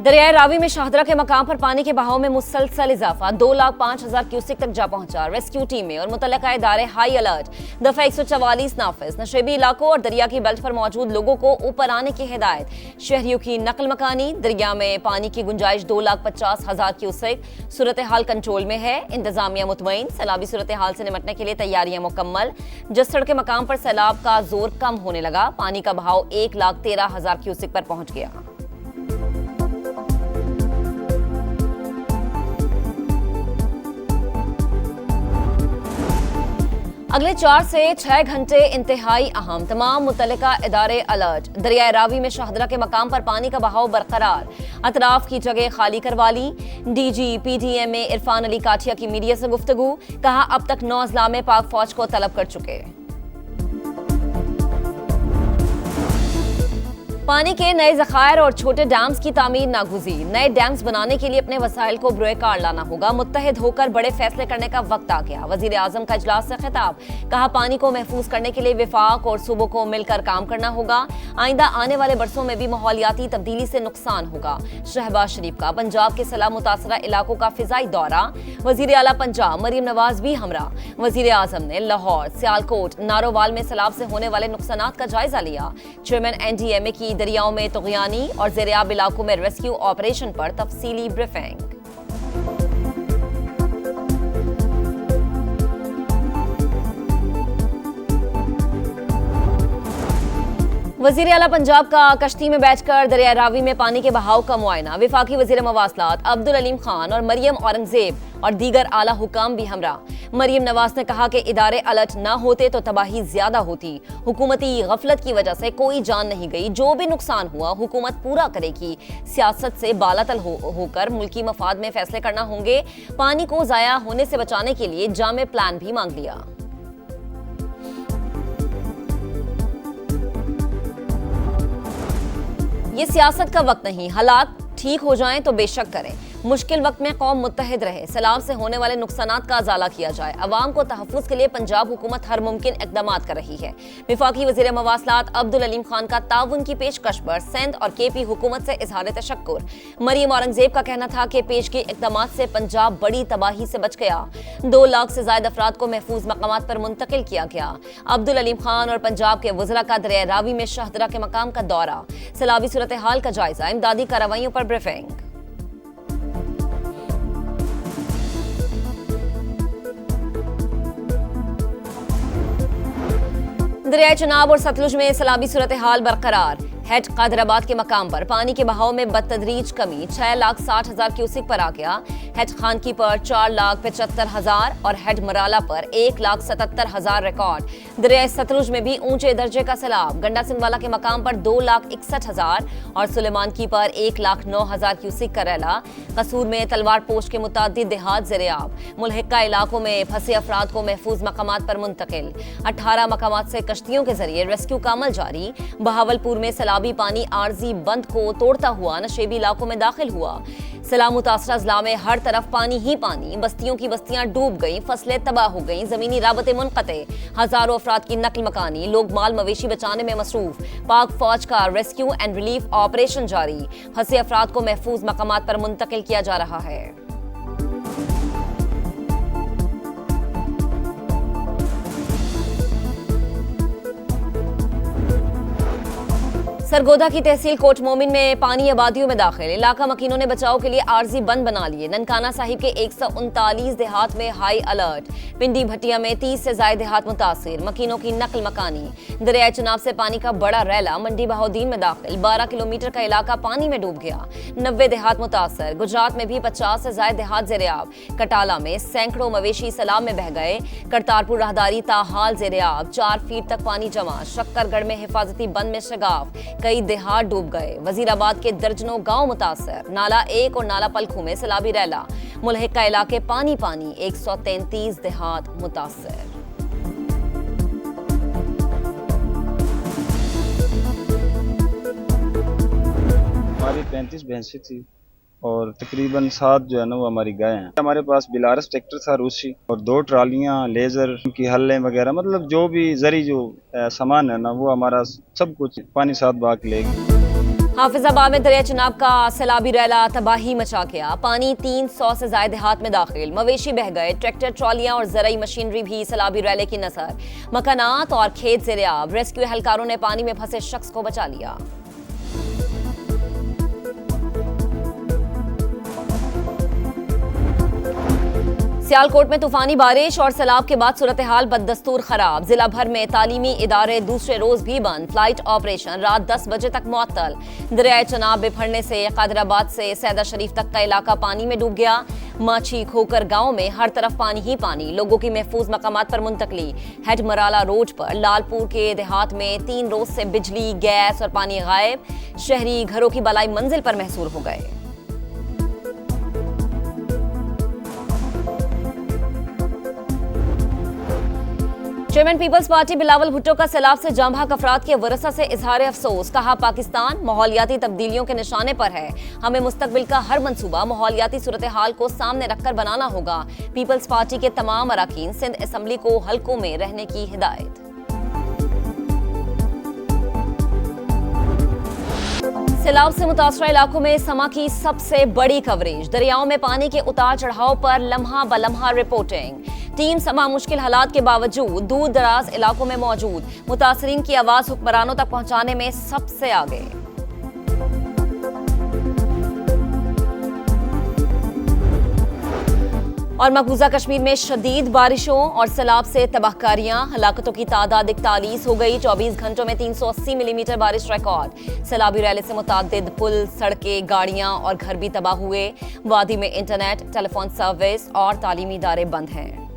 दरियाए रावी में शाहदरा के मकाम पर पानी के बहाव में मुसलसल इजाफा 2,05,000 क्यूसेक तक जा पहुंचा। रेस्क्यू टीमें और मुतल्लिका इदारे हाई अलर्ट। दफा 144 नाफिज। नशेबी इलाकों और दरिया की बेल्ट पर मौजूद लोगों को ऊपर आने की हिदायत। शहरियों की नकल मकानी। दरिया में पानी की गुंजाइश 2,50,000 क्यूसेक। सूरत हाल कंट्रोल में है। इंतजामिया मुतमईन। सैलाबी सूरत हाल से निपटने के लिए तैयारियां मुकम्मल। जसड़ के मकाम पर सैलाब का जोर कम होने लगा। पानी का बहाव 1,13,000 क्यूसेक पर पहुंच गया। अगले 4 से 6 घंटे इंतहाई अहम। तमाम मुतल्लिका इदारे अलर्ट। दरियाए रावी में शाहदरा के मकाम पर पानी का बहाव बरकरार। अतराफ की जगह खाली करवा ली। डीजी पीडीएमए इरफान अली काठिया की मीडिया से गुफ्तगू। कहा, अब तक 9 अजला में पाक फौज को तलब कर चुके। पानी के नए जखायर और छोटे डैम्स की तामीर नागुज़ीर। नए डैम्स बनाने के लिए अपने वसाइल को बुरेकार लाना होगा। मुत्तहिद होकर बड़े फैसले करने का वक्त आ गया। वजीर आजम का इजलास से खिताब। कहा, पानी को महफूज करने के लिए विफाक और सूबों को मिलकर काम करना होगा। आइंदा आने वाले बरसों में भी माहौलियाती तब्दीली से नुकसान होगा। शहबाज शरीफ का पंजाब के सैलाब मुतासरा इलाकों का फिजाई दौरा। वजीर आला पंजाब मरियम नवाज भी हमरा। वजीर आजम ने लाहौर, सियालकोट, नारोवाल में सैलाब से होने वाले नुकसानात का जायजा लिया। चेयरमैन एनडीएमए की दरियाओं में तुग़यानी और ज़ेरियाब इलाकों में रेस्क्यू ऑपरेशन पर तफसीली ब्रीफिंग। वज़ीर आला पंजाब का कश्ती में बैठकर दरिया रावी में पानी के बहाव का मुआयना। विफाकी वज़ीर मवासलात अब्दुल अलीम खान और मरियम औरंगजेब और दीगर आला हुकाम भी हमरा। मरियम नवाज ने कहा कि इदारे अलर्ट ना होते तो तबाही ज्यादा होती। हुकूमती गफलत की वजह से कोई जान नहीं गई। जो भी नुकसान हुआ हुकूमत पूरा करेगी। सियासत से बालातल होकर मुल्की मफाद में फैसले करना होंगे। पानी को जाया होने से बचाने के लिए जामे प्लान भी मांग लिया। ये सियासत का वक्त नहीं। हालात ठीक हो जाएं तो बेशक करें। मुश्किल वक्त में कौम मुत्तहिद रहे। सैलाब से होने वाले नुकसानात का अजाला किया जाए। अवाम को तहफ़्फ़ुज़ के लिए पंजाब हुकूमत हर मुमकिन इक़दामात कर रही है। वफ़ाक़ी वज़ीर मवासलात अब्दुल अलीम खान का ताउन की पेशकश पर सिंध और केपी हुकूमत से इज़हार तशक्कुर। मरियम औरंगजेब का कहना था कि पेश के इक़दामात से पंजाब बड़ी तबाही से बच गया। 2 लाख से ज़ायद अफराद को महफूज मकामात पर मुंतकिल किया गया। अब्दुल अलीम खान और पंजाब के वज़रा का दरिया रावी में शाहदरा के मकाम का दौरा। सैलाबी सूरत हाल का जायजा। इमदादी कार्रवाइयों पर ब्रीफिंग। दरियाए चनाब और सतलुज में सैलाबी सूरत हाल बरकरार। हेड कादराबाद के मकाम पर पानी के बहाव में बतदरीज कमी। 6,60,000 क्यूसेक पर आ गया। हेड खानकी पर 4,75,000 और हेड मराला पर 1,77,000 रिकॉर्ड। दरियाए सतलुज में भी ऊंचे दर्जे का सैलाब। गंडा सिंहवाला के मकाम पर 2,61,000 और सुलेमान की पर 1,09,000 क्यूसेक का रैला। कसूर में तलवार पोश के मुतादिद देहात ज़ेरियाब। मुल्हिका इलाकों में फंसे अफराद को महफूज मकामात पर मुंतकिल। 18 मकामात से कश्तियों के जरिए रेस्क्यू का अमल जारी। बहावलपुर में सैलाब पानी आरजी बंद को तोड़ता हुआ नशेबी इलाकों में दाखिल हुआ। सैलाब मुतासरा अजला में हर तरफ पानी ही पानी। बस्तियों की बस्तियां डूब गईं। फसलें तबाह हो गईं। जमीनी राबते मुनक़ते। हजारों अफराद की नकल मकानी। लोग माल मवेशी बचाने में मसरूफ। पाक फौज का रेस्क्यू एंड रिलीफ ऑपरेशन जारी। फंसे अफराद को महफूज मकामात पर मुंतकिल किया जा रहा है। सरगोधा की तहसील कोट मोमिन में पानी आबादियों में दाखिल। इलाका मकीनों ने बचाव के लिए आरजी बंद बना लिए। ननकाना साहिब के 139 देहात में हाई अलर्ट। पिंडी भटिया में 30 से ज्यादा देहात मुतासिर। मकीनों की नकल मकानी। दरियाए चनाब से पानी का बड़ा रैला मंडी बहाउद्दीन में दाखिल। 12 किलोमीटर का इलाका पानी में डूब गया। 90 देहात मुतासर। गुजरात में भी 50 से ज्यादा देहात ज़ेरियाब। कटाला में सैकड़ों मवेशी सैलाब में बह गए। करतारपुर राहदारी ताहाल ज़ेरियाब। 4 फीट तक पानी जमा। शक्करगढ़ में हिफाजती बंद में शगाफ। कई देहात डूब गए। वजीराबाद के दर्जनों गांव मुतासर। नाला 1 और नाला पलखू में सैलाबी रैला। मुल्हिका इलाके पानी पानी। 133 देहात मुतासर। हमारी 35 भैंसें थी और तकरीबन 7 जो है ना वो हमारी गाय हैं। हमारे पास बिलारस ट्रैक्टर था रूसी और 2 ट्रालियां लेजर की हल्ले वगैरह, मतलब जो भी जरी जो सामान है ना वो हमारा सब कुछ पानी साथ बहा के ले गए। हाफिजाबाद में दरिया चिनाब का सैलाबी रैला तबाही मचा गया। पानी 300 से ज्यादा देहात में दाखिल, मवेशी बह गए, ट्रैक्टर, ट्रॉलियां और जराई मशीनरी भी सैलाबी रैले की नजर। मकानात और खेत ज़ेरे आब, रेस्क्यू एहलकारों ने पानी में फंसे शख्स को बचा लिया। सियालकोट में तूफानी बारिश और सैलाब के बाद सूरत हाल बददस्तूर खराब। जिला भर में तालीमी इदारे दूसरे रोज भी बंद। फ्लाइट ऑपरेशन रात 10 बजे तक मुअत्तल। दरियाए चनाब बिफरने से कादराबाद से सैदा शरीफ तक का इलाका पानी में डूब गया। माछी खोकर गांव में हर तरफ पानी ही पानी, लोगों की महफूज मकामात पर मुंतकली। हेड मराला रोड पर लालपुर के देहात में 3 रोज से बिजली, गैस और पानी गायब। शहरी घरों की बलाई मंजिल पर महसूर हो गए। Chairman People's Party Bilawal Bhutto का सैलाब से जांबाक अफराद के वरसा से इजहार अफसोस। कहा, पाकिस्तान माहौलियाती तब्दीलियों के निशाने पर है। हमें मुस्तकबिल का हर मंसूबा माहौलियाती सूरत हाल को सामने रखकर बनाना होगा। पीपल्स पार्टी के तमाम अराकीन सिंध असम्बली को हलकों में रहने की हिदायत। सैलाब से मुतासरा इलाकों में समा की सबसे बड़ी कवरेज। दरियाओं में पानी के उतार चढ़ाव पर लम्हा ब लम्हा रिपोर्टिंग। टीम समा मुश्किल हालात के बावजूद दूर दराज इलाकों में मौजूद। मुतासरीन की आवाज हुक्मरानों तक पहुंचाने में सबसे आगे। और मकबूजा कश्मीर में शदीद बारिशों और सैलाब से तबाहकारियां, हलाकतों की तादाद 41 हो गई। 24 घंटों में 380 मिलीमीटर बारिश रिकॉर्ड। सैलाबी रैले से मुतादिद पुल, सड़कें, गाड़ियां और घर भी तबाह हुए। वादी में इंटरनेट, टेलीफोन सर्विस और तालीमी इदारे बंद हैं।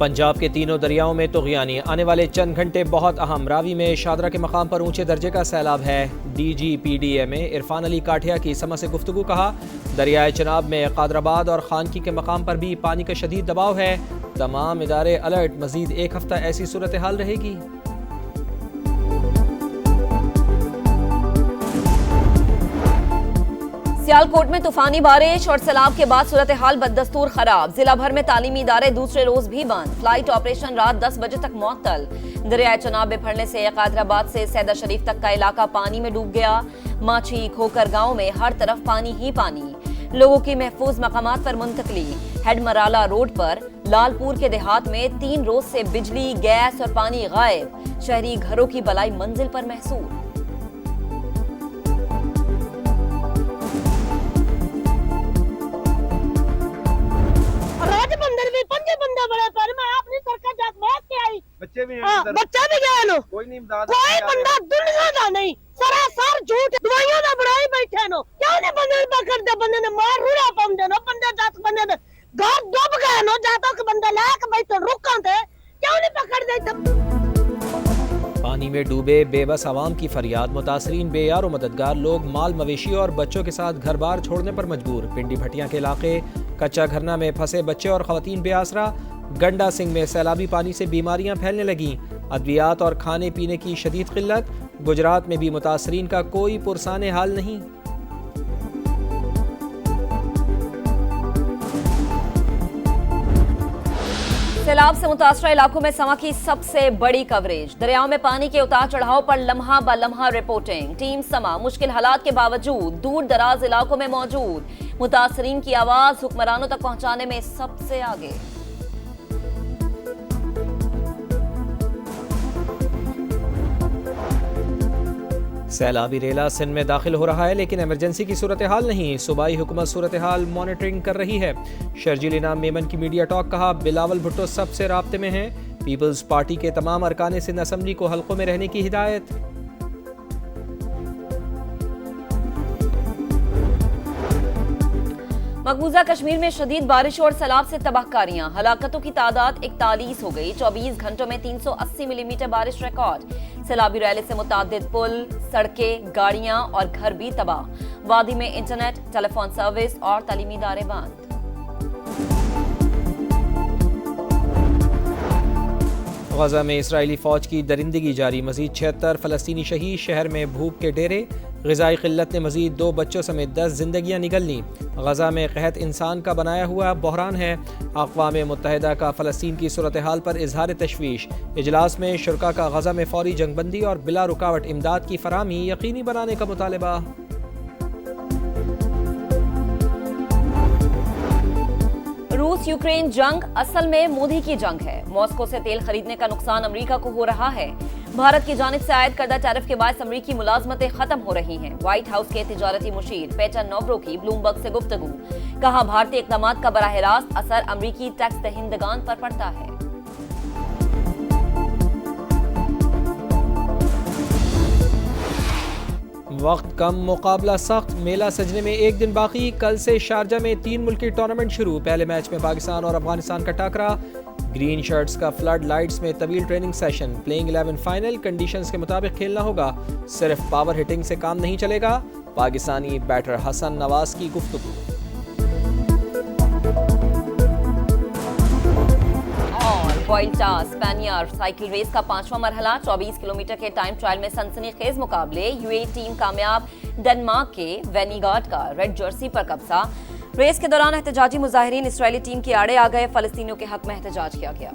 पंजाब के तीनों दरियाओं में तुग़यानी, आने वाले चंद घंटे बहुत अहम। रावी में शादरा के मकाम पर ऊंचे दर्जे का सैलाब है। DGPDA इरफान अली काठिया की समा से गुफ्तगू। कहा, दरियाए चनाब में कादराबाद और खानकी के मकाम पर भी पानी का शदीद दबाव है। तमाम इदारे अलर्ट। मजीद 1 हफ्ता ऐसी सूरत हाल रहेगी। सियालकोट में तूफानी बारिश और सैलाब के बाद सूरत हाल बददस्तूर खराब। जिला भर में तालीमी इदारे दूसरे रोज भी बंद। फ्लाइट ऑपरेशन रात 10 बजे तक मुअत्तल। दरियाए चनाब बिफरने से कादराबाद से सैदा शरीफ तक का इलाका पानी में डूब गया। माछी खोकर गांव में हर तरफ पानी ही पानी, लोगों की महफूज मकामात पर मुंतकली। हेड मराला रोड पर लालपुर के देहात में 3 रोज से बिजली, गैस और पानी गायब। शहरी घरों की बलाई मंजिल पर महसूर। बच्चे भी बच्चा भी गया नो, कोई नहीं इमदाद, कोई बंदा दुनिया का नहीं, सरासर झूठ। दवाइयां ना बनाई बैठे नो, क्या ने बंदे पकड़ दे, बंदे ने मार रूड़ा पम दे नो, बंदे जात बंदे ने घर डूब गए नो, जातो के बंदे लाके बैठे रुकन थे, क्यों नहीं पकड़ दे। पानी में डूबे बेबस आवाम की फरियाद। मुतासरीन बेयार और मददगार लोग माल मवेशी और बच्चों के साथ घर बार छोड़ने पर मजबूर। पिंडी भटिया के इलाके कच्चा घरना में फंसे बच्चे और खवातीन बेआसरा। गंडा सिंह में सैलाबी पानी से बीमारियां फैलने लगीं। अद्वियात और खाने पीने की शदीद किल्लत। गुजरात में भी मुतासरीन का कोई पुरसाने हाल नहीं। सैलाब से मुतासरा इलाकों में समा की सबसे बड़ी कवरेज। दरियाओं में पानी के उतार चढ़ाव पर लम्हा ब लम्हा रिपोर्टिंग। टीम समा मुश्किल हालात के बावजूद दूर दराज इलाकों में मौजूद। मुतासरीन की आवाज हुक्मरानों तक पहुंचाने में सबसे आगे। सैलाबी रेला सिंध में दाखिल हो रहा है, लेकिन इमरजेंसी की सूरत हाल नहीं। सूबाई हुकूमत सूरत हाल मॉनिटरिंग कर रही है। शर्जील इनाम मेमन की मीडिया टॉक। कहा, बिलावल भुट्टो सबसे राब्ते में हैं। पीपल्स पार्टी के तमाम अरकान सिंध असम्बली को हलकों में रहने की हिदायत। मकबूजा कश्मीर में शदीद बारिश और सैलाब से तबाहकारियां, हलाकतों की तादाद 41 हो गई। 24 घंटों में 380 मिलीमीटर बारिश रिकॉर्ड। सैलाबी रैले से मुतादिद पुल, सड़कें, गाड़ियां और घर भी तबाह। वादी में इंटरनेट, टेलीफोन सर्विस और तालीमी इदारे बंद। गजा में इसराइली फौज की दरिंदगी जारी। मजीद 76 फलस्तीनी शहीद। शहर में भूख के डेरे। ग़िज़ाई क़िल्लत ने मज़ीद 2 बच्चों समेत 10 जिंदगियां निगल लीं। गज़ा में क़हत इंसान का बनाया हुआ बहरान है। अक़वाम मुत्तहिदा का फ़लस्तीन की सूरत हाल पर इजहार तशवीश। इजलास में शुरका का गज़ा में फ़ौरी जंगबंदी और बिला रुकावट इमदाद की फराहमी यकीनी बनाने का मुतालबा। रूस यूक्रेन जंग असल में मोदी की जंग है। मॉस्को से तेल खरीदने का नुकसान अमेरिका को हो रहा है। भारत की जानिब से आयद करदा टैरिफ के बाद अमेरिकी मुलाजमतें खत्म हो रही हैं। व्हाइट हाउस के तिजारती मुशीर पेटर नोवरो की ब्लूमबर्ग से गुफ्तगू। कहा, भारतीय इक़दाम का बराह रास्त असर अमेरिकी टैक्स दहिंदगान पर पड़ता है। वक्त कम, मुकाबला सख्त, मेला सजने में एक दिन बाकी। कल से शारजा में 3 मुल्की टूर्नामेंट शुरू। पहले मैच में पाकिस्तान और अफगानिस्तान का टाकरा। ग्रीन शर्ट्स का फ्लड लाइट्स में तवील training session. Playing 11 final conditions के मुताबिक खेलना होगा। सिर्फ पावर हिटिंग से काम नहीं चलेगा। पाकिस्तानी बैटर हसन नवाज की गुफ्तगू। वॉल्टा स्पेनियर साइकिल रेस का 5वां मरहला 24 किलोमीटर के टाइम ट्रायल में सनसनीखेज मुकाबले। यूएई टीम कामयाब। डेनमार्क के वेनीगार्ड का रेड जर्सी पर कब्जा। रेस के दौरान एहतजाजी मुजाहिरीन इसराइली टीम के आड़े आ गए। फलस्तीनियों के हक में एहतजाज किया गया।